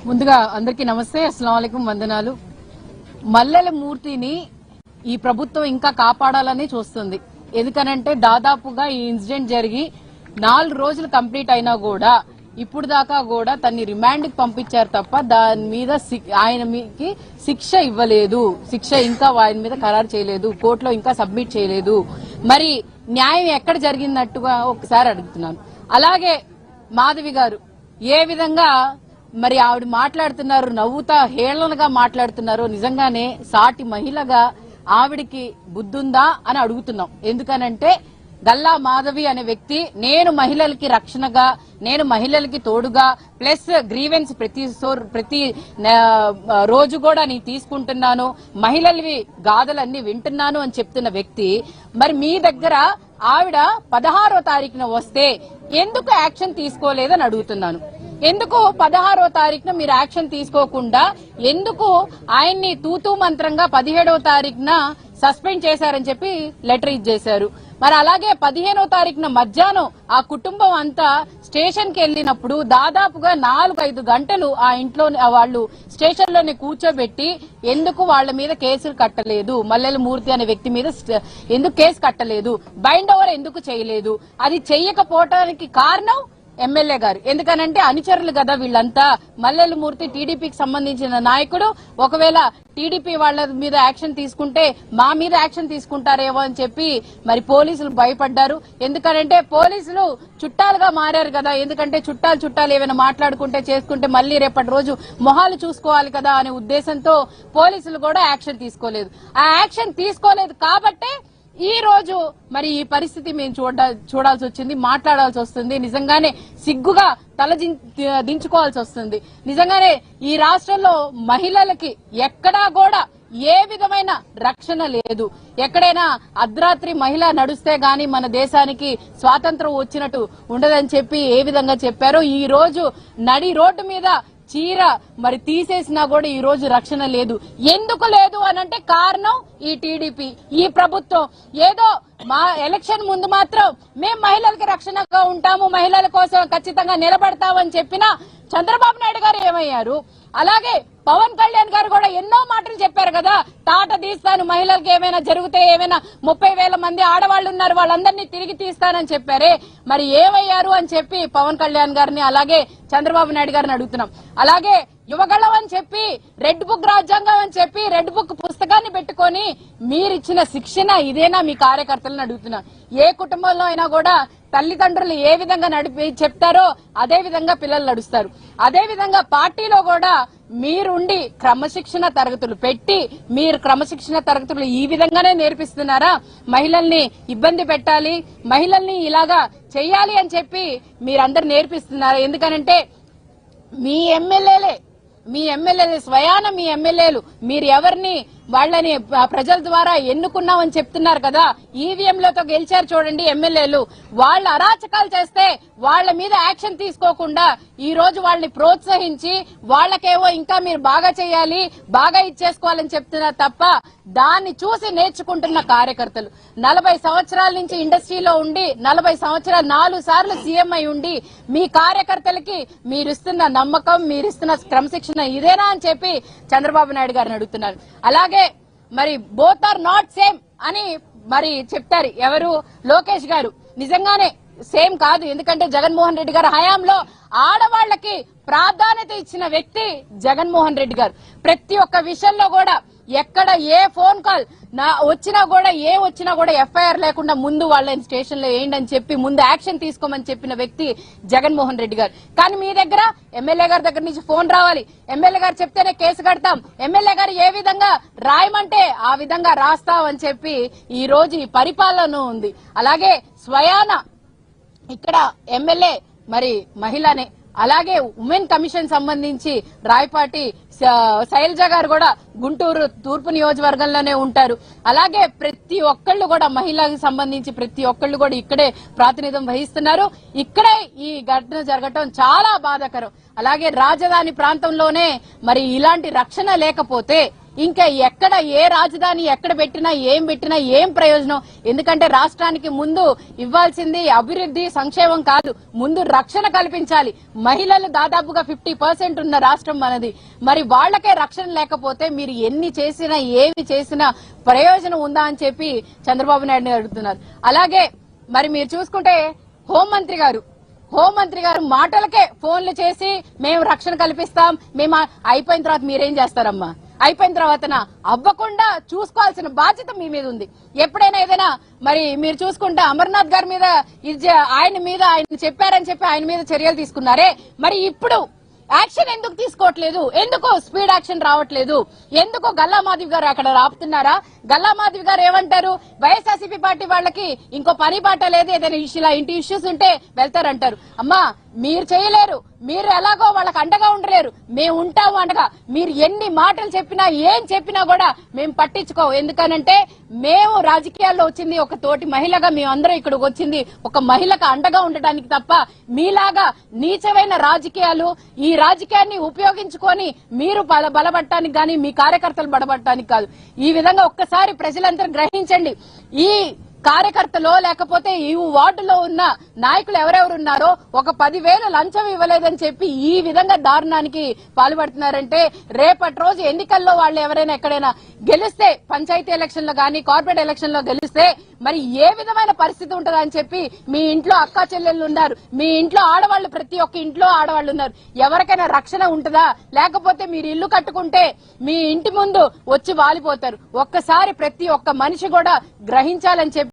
ముందుగా అందరికీ నమస్తే, అస్సలాము అలైకుం, వందనాలు. మల్లెల మూర్తిని ఈ ప్రభుత్వం ఇంకా కాపాడాలని చూస్తుంది. ఎందుకనంటే దాదాపుగా ఈ ఇన్సిడెంట్ జరిగి 4 రోజులు కంప్లీట్ అయినా కూడా ఇప్పుడు దాకా కూడా తన్ని రిమాండ్ కి పంపించారు తప్ప దాని మీద ఆయన శిక్ష ఇవ్వలేదు. శిక్ష ఇంకా ఆయన మీద ఖరారు చేయలేదు, కోర్టులో ఇంకా సబ్మిట్ చేయలేదు. మరి న్యాయం ఎక్కడ జరిగినట్టుగా ఒకసారి అడుగుతున్నాను. అలాగే మాధవి గారు ఏ విధంగా మరి ఆవిడ మాట్లాడుతున్నారు, నవ్వుతా హేళనగా మాట్లాడుతున్నారు. నిజంగానే సాటి మహిళగా ఆవిడికి బుద్ధుందా అని అడుగుతున్నాం. ఎందుకనంటే గల్లా మాధవి అనే వ్యక్తి నేను మహిళలకి రక్షణగా, నేను మహిళలకి తోడుగా, ప్లస్ గ్రీవెన్స్ ప్రతి రోజు కూడా నేను తీసుకుంటున్నాను, మహిళలవి గాథలన్నీ వింటున్నాను అని చెప్తున్న వ్యక్తి మరి మీ దగ్గర ఆవిడ 16వ తారీఖున వస్తే ఎందుకు యాక్షన్ తీసుకోలేదని అడుగుతున్నాను. ఎందుకు 16వ తారీఖున మీరు యాక్షన్ తీసుకోకుండా ఎందుకు ఆయన్ని తూతూ మంత్రంగా 17వ తారీఖున సస్పెండ్ చేశారని చెప్పి లెటర్ ఇచ్చేశారు. మరి అలాగే 15వ తారీఖున మధ్యాహ్నం ఆ కుటుంబం అంతా స్టేషన్ కి వెళ్లినప్పుడు దాదాపుగా 4-5 గంటలు ఆ ఇంట్లో వాళ్ళు స్టేషన్ లోనే కూర్చోబెట్టి ఎందుకు వాళ్ళ మీద కేసులు కట్టలేదు, మల్లెల మూర్తి అనే వ్యక్తి మీద ఎందుకు కేసు కట్టలేదు, బైండ్ ఓవర్ ఎందుకు చేయలేదు, అది చెయ్యకపోవటానికి కారణం ఎమ్మెల్యే గారు. ఎందుకనంటే అనుచరులు కదా వీళ్ళంతా. మల్లెల మూర్తి టీడీపీకి సంబంధించిన నాయకుడు. ఒకవేళ టీడీపీ వాళ్ళ మీద యాక్షన్ తీసుకుంటే మా మీద యాక్షన్ తీసుకుంటారేమో అని చెప్పి మరి పోలీసులు భయపడ్డారు. ఎందుకనంటే పోలీసులు చుట్టాలుగా మారారు కదా. ఎందుకంటే చుట్టాలు ఏమైనా మాట్లాడుకుంటే చేసుకుంటే మళ్లీ రేపటి రోజు మొహాలు చూసుకోవాలి కదా అనే ఉద్దేశంతో పోలీసులు కూడా యాక్షన్ తీసుకోలేదు. ఆ యాక్షన్ తీసుకోలేదు కాబట్టే ఈ రోజు మరి ఈ పరిస్థితి మేము చూడాల్సి వచ్చింది, మాట్లాడాల్సి వస్తుంది. నిజంగానే సిగ్గుగా తల దించుకోవాల్సి వస్తుంది. నిజంగానే ఈ రాష్ట్రంలో మహిళలకి ఎక్కడా కూడా ఏ విధమైన రక్షణ లేదు. ఎక్కడైనా అర్ధరాత్రి మహిళ నడుస్తే గాని మన దేశానికి స్వాతంత్రం వచ్చినట్టు ఉండదని చెప్పి ఏ విధంగా చెప్పారో ఈ రోజు నడి రోడ్డు మీద చీర మరి తీసేసినా కూడా ఈ రోజు రక్షణ లేదు. ఎందుకు లేదు అనంటే కారణం ఈ టీడీపీ, ఈ ప్రభుత్వం. ఏదో మా ఎలక్షన్ ముందు మాత్రం మేం మహిళలకి రక్షణగా ఉంటాము, మహిళల కోసం ఖచ్చితంగా నిలబడతామని చెప్పినా చంద్రబాబు నాయుడు గారు ఏమయ్యారు? అలాగే పవన్ కళ్యాణ్ గారు కూడా ఎన్నో మాటలు చెప్పారు కదా, తాట తీస్తాను, మహిళలకు ఏమైనా జరిగితే ఏమైనా 30,000 మంది ఆడవాళ్లు ఉన్నారు వాళ్ళందరినీ తిరిగి తీస్తానని చెప్పారే, మరి ఏమయ్యారు అని చెప్పి పవన్ కళ్యాణ్ గారిని అలాగే చంద్రబాబు నాయుడు గారిని అడుగుతున్నాం. అలాగే యువగళం అని చెప్పి, రెడ్ బుక్ రాజ్యాంగం అని చెప్పి రెడ్ బుక్ పుస్తకాన్ని పెట్టుకొని మీరిచ్చిన శిక్షణ ఇదేనా మీ కార్యకర్తలను అడుగుతున్నా. ఏ కుటుంబంలో అయినా కూడా తల్లిదండ్రులు ఏ విధంగా చెప్తారో అదే విధంగా పిల్లలు నడుస్తారు. అదే విధంగా పార్టీలో కూడా మీరుండి క్రమశిక్షణ తరగతులు పెట్టి మీరు క్రమశిక్షణ తరగతులు ఈ విధంగానే నేర్పిస్తున్నారా? మహిళల్ని ఇబ్బంది పెట్టాలి, మహిళల్ని ఇలాగా చెయ్యాలి అని చెప్పి మీరందరూ నేర్పిస్తున్నారా? ఎందుకనంటే మీ ఎమ్మెల్యేలే స్వయాన మీ ఎమ్మెల్యేలు మీరు ఎవరిని వాళ్ళని ప్రజల ద్వారా ఎన్నుకున్నామని చెప్తున్నారు కదా. ఈవీఎంలతో గెలిచారు చూడండి ఎమ్మెల్యేలు. వాళ్ళు అరాచకాలు చేస్తే వాళ్ళ మీద యాక్షన్ తీసుకోకుండా ఈ రోజు వాళ్ళని ప్రోత్సహించి వాళ్ళకేవో ఇంకా మీరు బాగా చేయాలి, బాగా ఇచ్చేసుకోవాలని చెప్తున్నారు తప్ప దాన్ని చూసి నేర్చుకుంటున్న కార్యకర్తలు 40 సంవత్సరాల నుంచి ఇండస్ట్రీలో ఉండి 40 సంవత్సరాలు 4 సార్లు సీఎం అయి ఉండి మీ కార్యకర్తలకి మీరిస్తున్న నమ్మకం, మీరిస్తున్న క్రమశిక్షణ ఇదేనా అని చెప్పి చంద్రబాబు నాయుడు గారిని అడుగుతున్నారు. అలాగే మరి బోత్ ఆర్ నాట్ సేమ్ అని మరి చెప్తారు ఎవరు? లోకేష్ గారు. నిజంగానే సేమ్ కాదు. ఎందుకంటే జగన్మోహన్ రెడ్డి గారి హయాంలో ఆడవాళ్లకి ప్రాధాన్యత ఇచ్చిన వ్యక్తి జగన్మోహన్ రెడ్డి గారు. ప్రతి ఒక్క విషయంలో కూడా ఎక్కడ ఏ ఫోన్ కాల్ వచ్చినా కూడా ఎఫ్ఐఆర్ లేకుండా ముందు వాళ్ళని స్టేషన్ లో వేయండి అని చెప్పి ముందు యాక్షన్ తీసుకోమని చెప్పిన వ్యక్తి జగన్మోహన్ రెడ్డి గారు. కానీ మీ దగ్గర ఎమ్మెల్యే గారి దగ్గర నుంచి ఫోన్ రావాలి, ఎమ్మెల్యే గారు చెప్తేనే కేసు కడతాం, ఎమ్మెల్యే గారు ఏ విధంగా రాయమంటే ఆ విధంగా రాస్తామని చెప్పి ఈ రోజు ఈ పరిపాలన ఉంది. అలాగే స్వయాన ఇక్కడ ఎమ్మెల్యే మరి మహిళనే. అలాగే ఉమెన్ కమిషన్ సంబంధించి రాయపాటి శైలజ గారు కూడా గుంటూరు తూర్పు నియోజకవర్గంలోనే ఉంటారు. అలాగే ప్రతి ఒక్కళ్ళు కూడా మహిళలకు సంబంధించి ప్రతి ఒక్కళ్ళు కూడా ఇక్కడే ప్రాతినిధ్యం వహిస్తున్నారు. ఇక్కడే ఈ ఘటన జరగటం చాలా బాధాకరం. అలాగే రాజధాని ప్రాంతంలోనే మరి ఇలాంటి రక్షణ లేకపోతే ఇంకా ఎక్కడ ఏ రాజధాని ఎక్కడ పెట్టినా ఏం ప్రయోజనం? ఎందుకంటే రాష్ట్రానికి ముందు ఇవ్వాల్సింది అభివృద్ధి సంక్షేమం కాదు, ముందు రక్షణ కల్పించాలి. మహిళలు దాదాపుగా 50% ఉన్న రాష్ట్రం మనది. మరి వాళ్లకే రక్షణ లేకపోతే మీరు ఎన్ని చేసినా ఏమి చేసినా ప్రయోజనం ఉందా అని చెప్పి చంద్రబాబు నాయుడు అడుగుతున్నారు. అలాగే మరి మీరు చూసుకుంటే హోంమంత్రి గారు మాటలకే ఫోన్లు చేసి మేము రక్షణ కల్పిస్తాం, మేము అయిపోయిన తర్వాత మీరేం చేస్తారమ్మా? అయిపోయిన తర్వాతనా? అవ్వకుండా చూసుకోవాల్సిన బాధ్యత మీ మీద ఉంది. ఎప్పుడైనా ఏదైనా మరి మీరు చూసుకుంటే అమర్నాథ్ గారి మీద ఆయన చెప్పారని చెప్పి ఆయన మీద చర్యలు తీసుకున్నారే, మరి ఇప్పుడు యాక్షన్ ఎందుకు తీసుకోవట్లేదు? ఎందుకు స్పీడ్ యాక్షన్ రావట్లేదు? ఎందుకు గల్లా మాధవి గారు అక్కడ రాపుతున్నారా? గల్లా మాధవి గారు ఏమంటారు? వైఎస్ఆర్సీపీ పార్టీ వాళ్ళకి ఇంకో పని బాట లేదు, ఏదైనా ఇలా ఇంటి ఇష్యూస్ ఉంటే వెళ్తారంటారు. అమ్మా మీరు చేయలేరు, మీరు ఎలాగో వాళ్ళకి అండగా ఉండలేరు, మేము ఉంటాము అండగా. మీరు ఎన్ని మాటలు చెప్పినా ఏం చెప్పినా కూడా మేము పట్టించుకోవు. ఎందుకనంటే మేము రాజకీయాల్లో వచ్చింది ఒక తోటి మహిళగా, మేమందరం ఇక్కడికి వచ్చింది ఒక మహిళకు అండగా ఉండడానికి తప్ప మీలాగా నీచమైన రాజకీయాలు, ఈ రాజకీయాన్ని ఉపయోగించుకొని మీరు బలపడటానికి గాని మీ కార్యకర్తలు బలపడటానికి కాదు. ఈ విధంగా ఒక్కసారి ప్రజలందరూ గ్రహించండి. ఈ కార్యకర్తలో లేకపోతే ఈ వార్డులో ఉన్న నాయకులు ఎవరెవరు ఉన్నారో ఒక 10,000 లంచం ఇవ్వలేదని చెప్పి ఈ విధంగా దారుణానికి పాల్పడుతున్నారంటే రేపటి రోజు ఎన్నికల్లో వాళ్ళు ఎవరైనా ఎక్కడైనా గెలిస్తే, పంచాయతీ ఎలక్షన్ లో గానీ కార్పొరేట్ ఎలక్షన్ లో గెలిస్తే మరి ఏ విధమైన పరిస్థితి ఉంటుందని చెప్పి మీ ఇంట్లో అక్కా చెల్లెళ్ళు ఉన్నారు, మీ ఇంట్లో ఆడవాళ్లు, ప్రతి ఒక్క ఇంట్లో ఆడవాళ్లు ఉన్నారు. ఎవరికైనా రక్షణ ఉంటుందా? లేకపోతే మీరు ఇల్లు కట్టుకుంటే మీ ఇంటి ముందు వచ్చి వాలిపోతారు. ఒక్కసారి ప్రతి ఒక్క మనిషి కూడా గ్రహించాలని చెప్పి